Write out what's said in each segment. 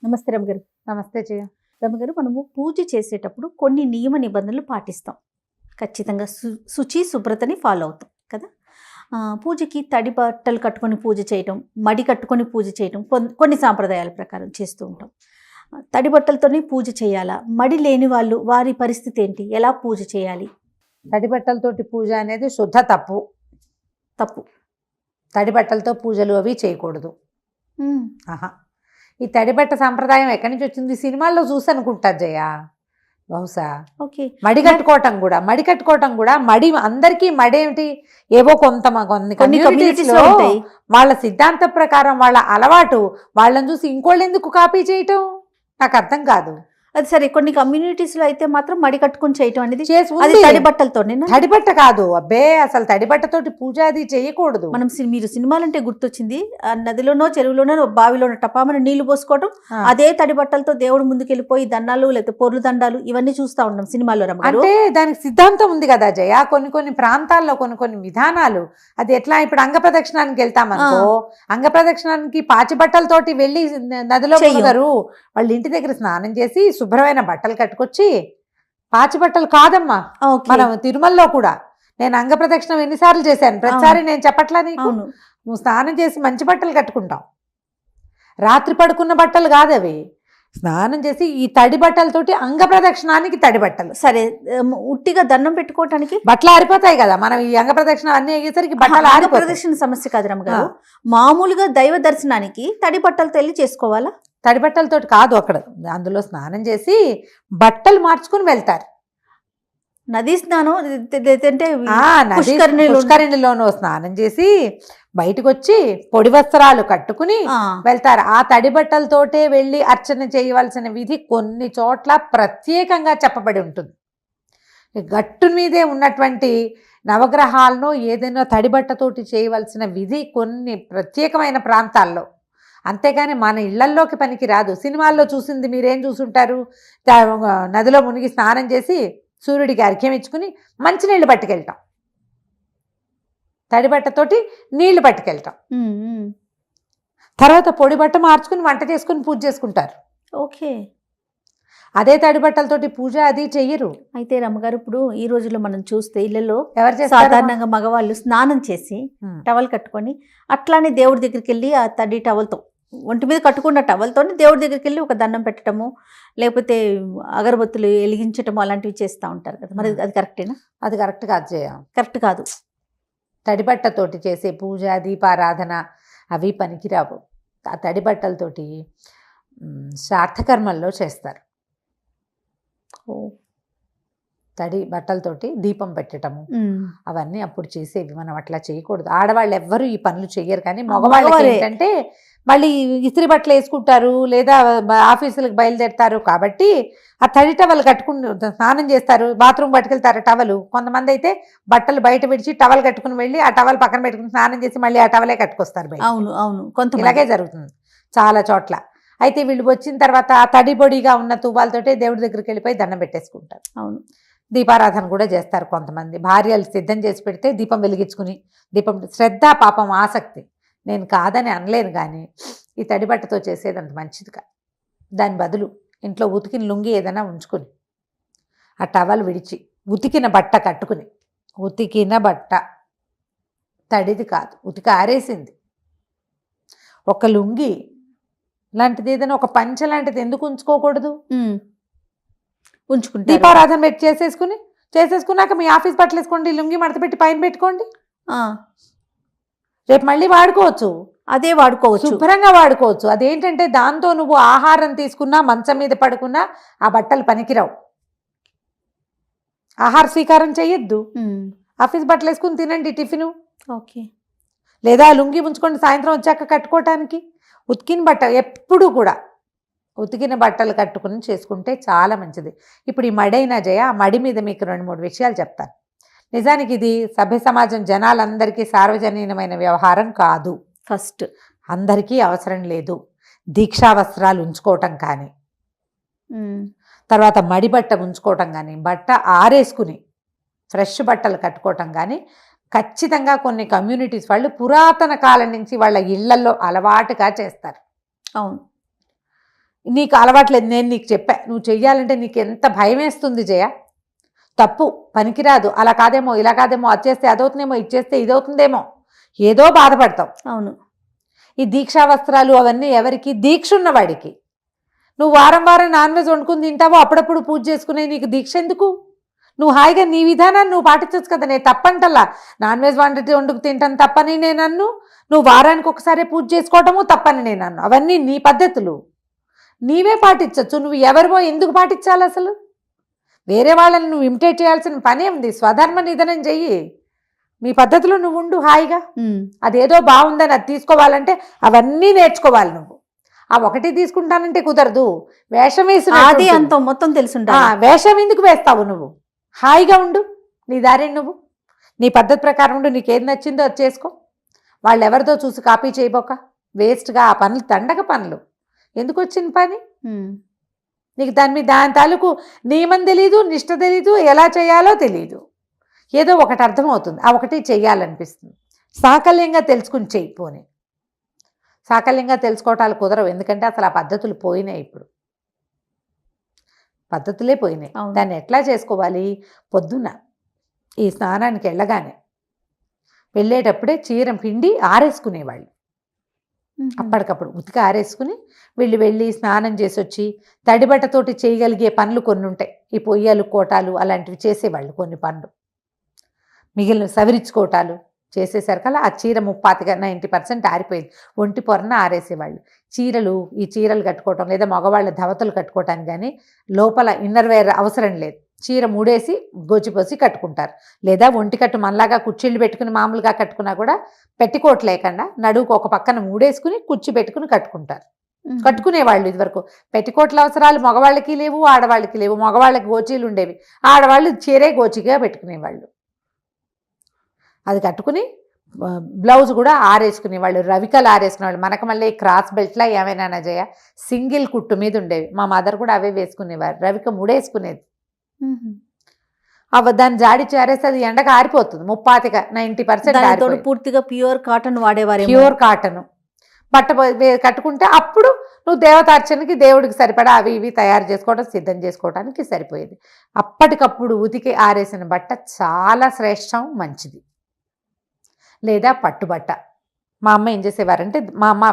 నమస్తే రమగారు. నమస్తే జయ. రమగారు, మనము పూజ చేసేటప్పుడు కొన్ని నియమ నిబంధనలు పాటిస్తాం. ఖచ్చితంగా శుచి శుభ్రతని ఫాలో అవుతాం కదా. పూజకి తడి బట్టలు కట్టుకొని పూజ చేయటం, మడి కట్టుకొని పూజ చేయటం కొన్ని సాంప్రదాయాల ప్రకారం చేస్తూ ఉంటాం. తడి బట్టలతోనే పూజ చేయాలా? మడి లేని వాళ్ళు వారి పరిస్థితి ఏంటి? ఎలా పూజ చేయాలి? తడి బట్టలతోటి పూజ అనేది శుద్ధ తప్పు. తడి బట్టలతో పూజలు అవి చేయకూడదు. ఆహా, ఈ తడిబట్ట సంప్రదాయం ఎక్కడి నుంచి వచ్చింది? సినిమాల్లో చూసి అనుకుంటారు జయ. బహుశా ఓకే. మడి కట్టుకోవటం కూడా మడి అందరికీ మడేమిటి, ఏవో కొన్ని కమ్యూనిటీస్ లో వాళ్ళ సిద్ధాంత ప్రకారం వాళ్ళ అలవాటు, వాళ్ళని చూసి ఇంకోళ్ళు ఎందుకు కాపీ చేయటం నాకు అర్థం కాదు. అది సరే, కొన్ని కమ్యూనిటీస్ లో అయితే మాత్రం మడి కట్టుకొని చేయటం అనేది తడి బట్టలతో. తడిబట్ట కాదు, అబ్బే అసలు తడిబట్టతోటి పూజ అది చేయకూడదు. మీరు సినిమాలంటే గుర్తొచ్చింది, నదిలోనో చెరువులోనో బావిలోనో టపామని నీళ్లు పోసుకోవడం, అదే తడి బట్టలతో దేవుడు ముందుకెళ్ళిపోయి దండాలు లేకపోతే పొర్లు దండాలు ఇవన్నీ చూస్తా ఉన్నాం సినిమాలో. అంటే దానికి సిద్ధాంతం ఉంది కదా జయ. కొన్ని ప్రాంతాల్లో కొన్ని విధానాలు. అది ఎట్లా, ఇప్పుడు అంగ ప్రదక్షిణానికి వెళ్తామనుకో, అంగ ప్రదక్షిణానికి పాచి బట్టలతోటి వెళ్ళి నదిలో మునగరు. వాళ్ళ ఇంటి దగ్గర స్నానం చేసి శుభ్రమైన బట్టలు కట్టుకొచ్చి, పాచి బట్టలు కాదమ్మా. మనం తిరుమలలో కూడా నేను అంగ ప్రదక్షిణం ఎన్నిసార్లు చేశాను, ప్రతిసారి నేను చెప్పట్లా నీకు. నువ్వు స్నానం చేసి మంచి బట్టలు కట్టుకుంటావు, రాత్రి పడుకున్న బట్టలు కాదు అవి. స్నానం చేసి ఈ తడి బట్టలతోటి అంగ ప్రదక్షిణానికి తడి బట్టలు. సరే, ఉట్టిగా దండం పెట్టుకోవటానికి బట్టలు ఆరిపోతాయి కదా. మనం ఈ అంగ ప్రదక్షిణ అన్ని అయ్యేసరికి బట్టలు ఆరిపోతాయి. ప్రదక్షిణ సమస్య కాదు రమ్మగారు. మామూలుగా దైవ దర్శనానికి తడి బట్టలతో వెళ్ళి చేసుకోవాలా? తడి బట్టలతోటి కాదు, అక్కడ అందులో స్నానం చేసి బట్టలు మార్చుకుని వెళ్తారు. నదీ స్నానం పుష్కరిణిలోనూ స్నానం చేసి బయటకు వచ్చి పొడి వస్త్రాలు కట్టుకుని వెళ్తారు. ఆ తడి బట్టలతోటే వెళ్ళి అర్చన చేయవలసిన విధి కొన్ని చోట్ల ప్రత్యేకంగా చెప్పబడి ఉంటుంది. గట్టు మీదే ఉన్నటువంటి నవగ్రహాలను ఏదైనా తడి బట్టతోటి చేయవలసిన విధి కొన్ని ప్రత్యేకమైన ప్రాంతాల్లో. అంతేగాని మన ఇళ్లల్లోకి పనికి రాదు. సినిమాల్లో చూసింది మీరేం చూసుంటారు? నదిలో మునిగి స్నానం చేసి సూర్యుడికి అర్ఘ్యం ఇచ్చుకుని మంచినీళ్ళు పట్టుకెళ్తాం, తడి బట్టతోటి నీళ్లు పట్టుకెళ్తాం, తర్వాత పొడి బట్ట మార్చుకుని వంట చేసుకుని పూజ చేసుకుంటారు. ఓకే. అదే తడి బట్టలతోటి పూజ అది చెయ్యరు. అయితే రమ్మగారు, ఇప్పుడు ఈ రోజుల్లో మనం చూస్తే ఇళ్లలో ఎవరు చేస్తారు, సాధారణంగా మగవాళ్ళు స్నానం చేసి టవల్ కట్టుకొని అట్లానే దేవుడి దగ్గరికి వెళ్ళి ఆ తడి టవల్తో, ఒంటి మీద కట్టుకున్న టవల్తో దేవుడి దగ్గరికి వెళ్ళి ఒక దండం పెట్టడము, లేకపోతే అగరబత్తులు వెలిగించటము అలాంటివి చేస్తూ ఉంటారు కదా. మరి అది కరెక్టేనా? అది కరెక్ట్ కాదు జయ. కరెక్ట్ కాదు. తడిబట్టతోటి చేసే పూజ దీపారాధన అవి పనికిరావు. ఆ తడి బట్టలతోటి శ్రార్థకర్మల్లో చేస్తారు. తడి బట్టలతోటి దీపం పెట్టడము అవన్నీ అప్పుడు చేసేవి. మనం అట్లా చేయకూడదు. ఆడవాళ్ళు ఎవ్వరూ ఈ పనులు చెయ్యరు. కానీ మగవాళ్ళకి ఏంటంటే మళ్ళీ ఇస్త్రీ బట్టలు వేసుకుంటారు, లేదా ఆఫీసులకు బయలుదేరుతారు కాబట్టి ఆ తడి టవల్ కట్టుకుని స్నానం చేస్తారు, బాత్రూమ్ పట్టుకెళ్తారు టవలు. కొంతమంది అయితే బట్టలు బయట విడిచి టవల్ కట్టుకుని వెళ్ళి ఆ టవల్ పక్కన పెట్టుకుని స్నానం చేసి మళ్ళీ ఆ టవలే కట్టుకొస్తారు బయట. అవును, కొంత ఇలాగే జరుగుతుంది చాలా చోట్ల. అయితే వీళ్ళు వచ్చిన తర్వాత ఆ తడి పొడిగా ఉన్న తువ్వాలతోటే దేవుడి దగ్గరికి వెళ్ళిపోయి దండం పెట్టేసుకుంటారు. అవును. దీపారాధన కూడా చేస్తారు కొంతమంది. భార్యలు సిద్ధం చేసి పెడితే దీపం వెలిగించుకుని, దీపం శ్రద్ధ పాపం ఆసక్తి నేను కాదని అనలేను. కానీ ఈ తడి బట్టతో చేసేది అంత మంచిది కాదు. దాని బదులు ఇంట్లో ఉతికిన లుంగి ఏదైనా ఉంచుకుని ఆ టవల్ విడిచి ఉతికిన బట్ట కట్టుకుని, ఉతికిన బట్ట తడిది కాదు, ఉతికి ఆరేసింది ఒక లుంగి లాంటిది ఏదైనా ఒక పంచ లాంటిది ఎందుకు ఉంచుకోకూడదు? ఉంచుకుంటే దీపారాధన పెట్టి చేసేసుకున్నాక మీ ఆఫీస్ బట్టలు వేసుకోండి, లుంగి మడత పెట్టి పైన పెట్టుకోండి, రేపు మళ్ళీ వాడుకోవచ్చు. అదే వాడుకోవచ్చు, శుభ్రంగా వాడుకోవచ్చు. అదేంటంటే దాంతో నువ్వు ఆహారం తీసుకున్నా, మంచం మీద పడుకున్నా ఆ బట్టలు పనికిరావు. ఆహార స్వీకారం చెయ్యొద్దు. ఆఫీస్ బట్టలు వేసుకుని తినండి టిఫిను. ఓకే. లేదా లుంగి ఉంచుకోండి సాయంత్రం వచ్చాక కట్టుకోవటానికి. ఉతికిన బట్ట ఎప్పుడు కూడా ఉతికిన బట్టలు కట్టుకుని చేసుకుంటే చాలా మంచిది. ఇప్పుడు ఈ మడైనా జయ, ఆ మడి మీద మీకు 2-3 విషయాలు చెప్తాను. నిజానికి ఇది సభ్య సమాజం జనాలందరికీ సార్వజనీనమైన వ్యవహారం కాదు. ఫస్ట్ అందరికీ అవసరం లేదు. దీక్షా వస్త్రాలు ఉంచుకోవటం కానీ, తర్వాత మడి బట్ట ఉంచుకోవటం కానీ, బట్ట ఆరేసుకుని ఫ్రెష్ బట్టలు కట్టుకోవటం కానీ ఖచ్చితంగా కొన్ని కమ్యూనిటీస్ వాళ్ళు పురాతన కాలం నుంచి వాళ్ళ ఇళ్లలో అలవాటుగా చేస్తారు. అవును. నీకు అలవాట్లేదు, నేను నీకు చెప్పా, నువ్వు చెయ్యాలంటే నీకు ఎంత భయం వేస్తుంది జయ. తప్పు, పనికిరాదు, అలా కాదేమో, ఇలా కాదేమో, అది చేస్తే అదవుతుందేమో, ఇది చేస్తే ఇది అవుతుందేమో, ఏదో బాధపడతావు. అవును. ఈ దీక్షా వస్త్రాలు అవన్నీ ఎవరికి? దీక్ష ఉన్నవాడికి. నువ్వు వారం వారం నాన్ వెజ్ వండుకుని తింటావో, అప్పుడప్పుడు పూజ చేసుకునే నీకు దీక్ష ఎందుకు? నువ్వు హాయిగా నీ విధానాన్ని నువ్వు పాటించవచ్చు కదా. నేను తప్పంటల్లా, నాన్ వెజ్ వండుకు తింటాను తప్పని నేను అన్ను, నువ్వు వారానికి ఒకసారి పూజ చేసుకోవటము తప్పని నేను అన్ను. అవన్నీ నీ పద్ధతులు, నీవే పాటించవచ్చు. నువ్వు ఎవరివో ఎందుకు పాటించాలి అసలు? వేరే వాళ్ళని నువ్వు ఇమిటేట్ చేయాల్సిన పని ఉంది. స్వధర్మ నిధనం చెయ్యి, నీ పద్ధతిలో నువ్వు ఉండు హాయిగా. అదేదో బాగుందని అది తీసుకోవాలంటే అవన్నీ నేర్చుకోవాలి నువ్వు. ఆ ఒకటి తీసుకుంటానంటే కుదరదు. వేషం వేసి అది అంత మొత్తం తెలుసుంటా. వేషం ఎందుకు వేస్తావు? నువ్వు హాయిగా ఉండు, నీ దారి నువ్వు, నీ పద్ధతి ప్రకారం ఉండు. నీకేది నచ్చిందో అది చేసుకో. వాళ్ళు ఎవరితో చూసి కాపీ చేయబోక వేస్ట్గా ఆ పనులు, దండగ పనులు. ఎందుకు వచ్చిన పని నీకు? దాని తాలూకు నియమం తెలీదు, నిష్ట తెలీదు, ఎలా చేయాలో తెలీదు. ఏదో ఒకటి అర్థమవుతుంది, ఆ ఒకటి చెయ్యాలనిపిస్తుంది. సాకల్యంగా తెలుసుకుని చెయ్యిపోని. సాకల్యంగా తెలుసుకోవటాలు కుదరవు, ఎందుకంటే అసలు ఆ పద్ధతులు పోయినాయి. ఇప్పుడు పద్ధతులే పోయినాయి. దాన్ని ఎట్లా చేసుకోవాలి? పొద్దున్న ఈ స్నానానికి వెళ్ళగానే వెళ్ళేటప్పుడే చీర పిండి ఆరేసుకునేవాళ్ళు. అప్పటికప్పుడు ఉతికి ఆరేసుకుని వెళ్ళి స్నానం చేసి వచ్చి తడిబట్టతోటి చేయగలిగే పనులు కొన్ని ఉంటాయి. ఈ పొయ్యలు, కోటాలు అలాంటివి చేసేవాళ్ళు. కొన్ని పనులు మిగిలిన సవరించుకోవటాలు చేసేసరికల్లా ఆ చీర 90% ఆరిపోయింది. ఒంటి పొరన ఆరేసేవాళ్ళు. ఈ చీరలు కట్టుకోవటం, లేదా మగవాళ్ళ ధవతలు కట్టుకోవటానికి కానీ లోపల ఇన్నర్ వేర్ అవసరం లేదు. చీర మూడేసి గోచిపోసి కట్టుకుంటారు. లేదా ఒంటికట్టు మనలాగా కుర్చీళ్ళు పెట్టుకుని మామూలుగా కట్టుకున్నా కూడా పెట్టికోట్ లేకుండా నడువుకు ఒక పక్కన మూడేసుకుని కుర్చీ పెట్టుకుని కట్టుకుంటారు. కట్టుకునేవాళ్ళు ఇదివరకు. పెట్టికోట్ల అవసరాలు మగవాళ్ళకి లేవు, ఆడవాళ్ళకి లేవు. మగవాళ్ళకి గోచీలు ఉండేవి, ఆడవాళ్ళు చీరే గోచిగా పెట్టుకునేవాళ్ళు. అది కట్టుకుని బ్లౌజ్ కూడా ఆరేసుకునేవాళ్ళు, రవికలు ఆరేసుకునేవాళ్ళు. మనకు మళ్ళీ క్రాస్ బెల్ట్లా ఏమైనా జయ సింగిల్ కుట్టు మీద ఉండేవి. మా మదర్ కూడా అవే వేసుకునేవారు. రవిక ముడేసుకునేది. దాన్ని జాడిచ్చి ఆరేస్తే అది ఎండగా ఆరిపోతుంది. 90% పూర్తిగా ప్యూర్ కాటన్ వాడేవారు. ప్యూర్ కాటన్ బట్ట కట్టుకుంటే అప్పుడు నువ్వు దేవతార్చనకి దేవుడికి సరిపడా అవి ఇవి తయారు చేసుకోవడం, సిద్ధం చేసుకోవడానికి సరిపోయేది. అప్పటికప్పుడు ఉతికి ఆరేసిన బట్ట చాలా శ్రేష్టం, మంచిది. లేదా పట్టుబట్ట. మా అమ్మ ఏం చేసేవారంటే,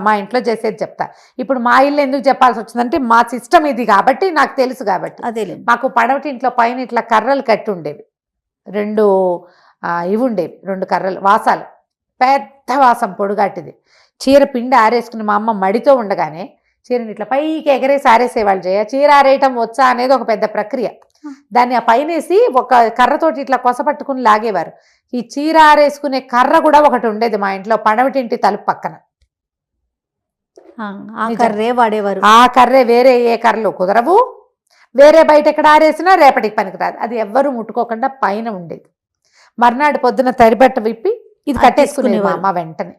మా ఇంట్లో చేసేది చెప్తా. ఇప్పుడు మా ఇల్లు ఎందుకు చెప్పాల్సి వచ్చిందంటే, మా సిస్టమ్ ఇది కాబట్టి, నాకు తెలుసు కాబట్టి. అదేలే. మాకు పడవటి ఇంట్లో పైన ఇట్లా కర్రలు కట్టి ఉండేవి. 2 ఇవి ఉండేవి, 2 కర్రలు, వాసాలు. పెద్ద వాసం పొడుగాటిది. చీర పిండి ఆరేసుకుని మా అమ్మ మడితో ఉండగానే చీరని ఇట్లా పైకి ఎగరేసి ఆరేసేవాళ్ళు జయ. చీర ఆరేయటం వచ్చా అనేది ఒక పెద్ద ప్రక్రియ. దాన్ని ఆ పైనేసి ఒక కర్రతోటి ఇట్లా కొసపట్టుకుని లాగేవారు. ఈ చీర ఆరేసుకునే కర్ర కూడా ఒకటి ఉండేది మా ఇంట్లో, పడవటింటి తలుపు పక్కన. ఆ కర్రే వాడేవారు. ఆ కర్రే, వేరే ఏ కర్రలు కుదరవు. వేరే బయట ఎక్కడ ఆరేసినా రేపటికి పనికిరాదు. అది ఎవ్వరూ ముట్టుకోకుండా పైన ఉండేది. మర్నాడు పొద్దున తడిబట్ట విప్పి ఇది కట్టేసుకునేది మా అమ్మ వెంటనే.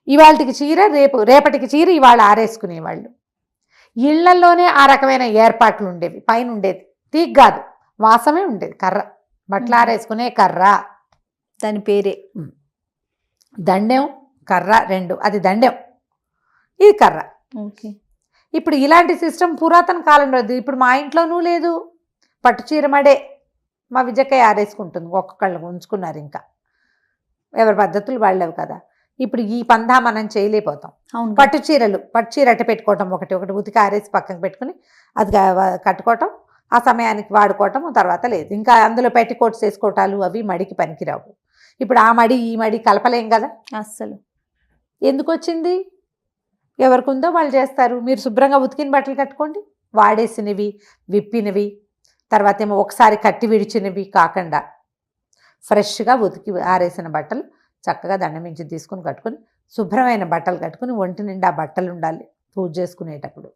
ఇవాళకి చీర రేపటికి చీర ఇవాళ ఆరేసుకునేవాళ్ళు. ఇళ్లలోనే ఆ రకమైన ఏర్పాట్లు ఉండేవి. పైన ఉండేది తీగ కాదు, వాసమే ఉండేది కర్ర. బట్టలు ఆరేసుకునే కర్ర, దాని పేరే. దండెం, కర్ర 2. అది దండెం, ఇది కర్ర. ఇప్పుడు ఇలాంటి సిస్టమ్ పురాతన కాలంలో. ఇప్పుడు మా ఇంట్లోనూ లేదు. పట్టు చీర మడే మా విజయకాయ ఆరేసుకుంటుంది. ఒక్కొక్కళ్ళు ఉంచుకున్నారు. ఇంకా ఎవరి పద్ధతులు వాళ్ళేవి కదా. ఇప్పుడు ఈ పందా మనం చేయలేకపోతాం. పట్టు చీర అట్ట పెట్టుకోవటం, ఒకటి ఉతికి ఆరేసి పక్కన పెట్టుకుని అది కట్టుకోవటం, ఆ సమయానికి వాడుకోవటం, తర్వాత లేదు. ఇంకా అందులో పెట్టికోట్స్ వేసుకోవటాలు అవి మడికి పనికిరావు. ఇప్పుడు ఆ మడి ఈ మడి కలపలేం కదా అస్సలు. ఎందుకు వచ్చింది? ఎవరికి ఉందో వాళ్ళు చేస్తారు. మీరు శుభ్రంగా ఉతికిన బట్టలు కట్టుకోండి. వాడేసినవి, విప్పినవి, తర్వాత ఏమో ఒకసారి కట్టి విడిచినవి కాకుండా ఫ్రెష్గా ఉతికి ఆరేసిన బట్టలు చక్కగా దండమించి తీసుకుని కట్టుకుని, శుభ్రమైన బట్టలు కట్టుకుని, ఒంటి నిండా బట్టలు ఉండాలి పూజ చేసుకునేటప్పుడు.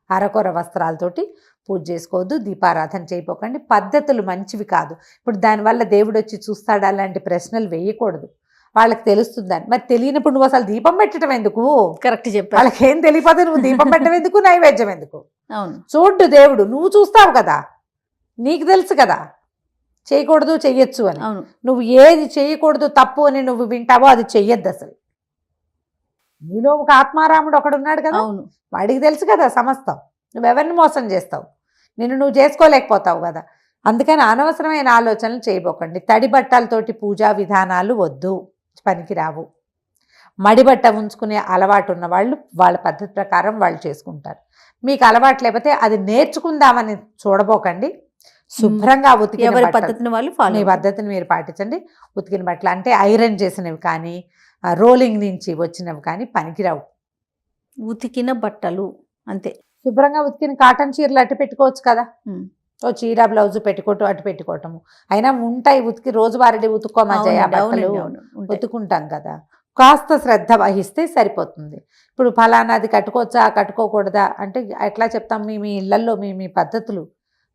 అరకొర వస్త్రాలతోటి పూజ చేసుకోవద్దు, దీపారాధన చేయపోకండి. పద్ధతులు మంచివి కాదు. ఇప్పుడు దానివల్ల దేవుడు వచ్చి చూస్తాడు, అలాంటి ప్రశ్నలు వేయకూడదు. వాళ్ళకి తెలుస్తుందని. మరి తెలియనప్పుడు నువ్వు అసలు దీపం పెట్టడం ఎందుకు? కరెక్ట్ చెప్పావు. వాళ్ళకి ఏం తెలియపోతే నువ్వు దీపం పెట్టడం ఎందుకు, నైవేద్యం ఎందుకు? అవును, చూడ్డు దేవుడు, నువ్వు చూస్తావు కదా, నీకు తెలుసు కదా చేయకూడదు చెయ్యొచ్చు అని. నువ్వు ఏది చేయకూడదు తప్పు అని నువ్వు వింటావో అది చెయ్యొద్దు అసలు. నీలో ఒక ఆత్మారాముడు ఒకడు ఉన్నాడు కదా, వాడికి తెలుసు కదా సమస్తం. నువ్వెవరిని మోసం చేస్తావు, నువ్వు చేసుకోలేకపోతావు కదా. అందుకని అనవసరమైన ఆలోచనలు చేయబోకండి. తడి బట్టలతోటి పూజా విధానాలు వద్దు, పనికిరావు. మడిబట్ట ఉంచుకునే అలవాటు ఉన్న వాళ్ళు వాళ్ళ పద్ధతి ప్రకారం వాళ్ళు చేసుకుంటారు. మీకు అలవాటు లేకపోతే అది నేర్చుకుందామని చూడబోకండి. శుభ్రంగా ఉతికిన ఎవరి బట్టలు, పద్ధతిని వాళ్ళు ఫాలో మీ పద్ధతిని మీరు పాటించండి. ఉతికిన బట్టలు అంటే ఐరన్ చేసినవి కానీ రోలింగ్ నుంచి వచ్చినవి కానీ పనికిరావు. ఉతికిన బట్టలు అంతే. శుభ్రంగా ఉతికిన కాటన్ చీరలు అట్టు పెట్టుకోవచ్చు కదా. ఉమ్. ఓ చీర బ్లౌజ్ పెట్టుకోవటం అటు పెట్టుకోవటము అయినా ఉంటాయి. ఉతికి రోజువారీ ఉతుక్కోమజయ అవునండి, బట్టలు అవునండి, అవును, ఉంటాయి. ఉతుకుంటాం కదా. కాస్త శ్రద్ధ వహిస్తే సరిపోతుంది. ఇప్పుడు ఫలానాది కట్టుకోవచ్చా కట్టుకోకూడదా అంటే ఎట్లా చెప్తాం? మీ ఇళ్లల్లో మీ పద్ధతులు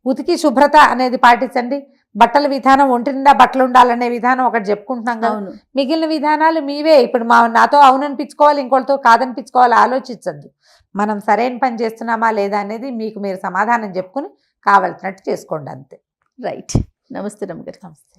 ఉతికి శుభ్రత అనేది పాటించండి. బట్టల విధానం, ఒంటి నిండా బట్టలు ఉండాలనే విధానం ఒకటి చెప్పుకుంటున్నాం కదా. అవును. మిగిలిన విధానాలు మీవే. ఇప్పుడు నాతో అవుననిపించుకోవాలి, ఇంకోటితో కాదనిపించుకోవాలి, ఆలోచించద్దు. మనం సరైన పని చేస్తున్నామా లేదా అనేది మీకు మీరు సమాధానం చెప్పుకుని కావాల్సినట్టు చేసుకోండి అంతే. రైట్. నమస్తే రమ్మగారు. నమస్తే.